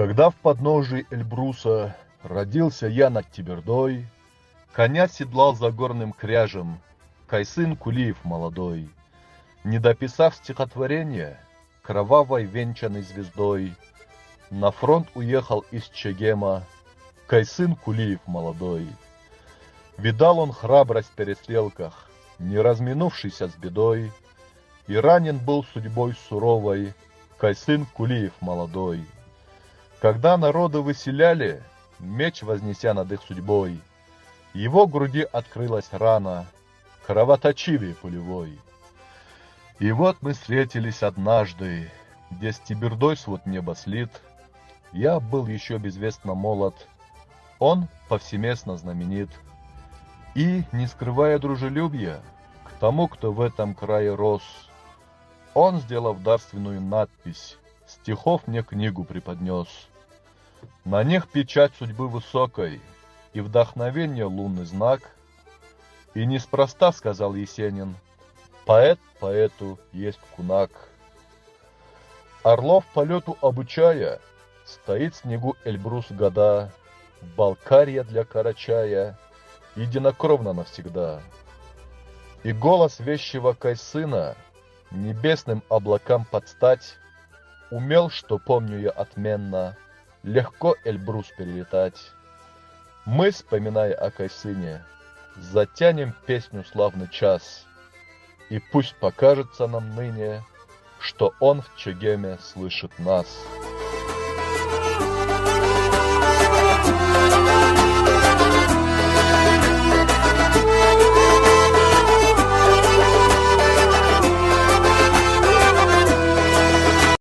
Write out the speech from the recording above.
Когда в подножии Эльбруса родился я над Тибердой, коня седлал за горным кряжем Кайсын Кулиев молодой. Не дописав стихотворение, кровавой венчанной звездой, на фронт уехал из Чегема Кайсын Кулиев молодой. Видал он храбрость в перестрелках, не разминувшийся с бедой, и ранен был судьбой суровой Кайсын Кулиев молодой. Когда народы выселяли, меч вознеся над их судьбой, его груди открылась рана, кровоточивей пулевой. И вот мы встретились однажды, где с Тибердой свод неба слит. Я был еще безвестно молод, он повсеместно знаменит. И, не скрывая дружелюбия к тому, кто в этом крае рос, он, сделав дарственную надпись, стихов мне книгу преподнес. На них печать судьбы высокой и вдохновение лунный знак. И неспроста, сказал Есенин, поэт поэту есть кунак. Орлов полету обучая, стоит в снегу Эльбрус года, Балкария для Карачая, единокровно навсегда. И голос вещего Кайсына небесным облакам подстать умел, что помню я отменно, легко Эльбрус перелетать. Мы, вспоминая о Кайсыне, затянем песню славный час, и пусть покажется нам ныне, что он в Чегеме слышит нас.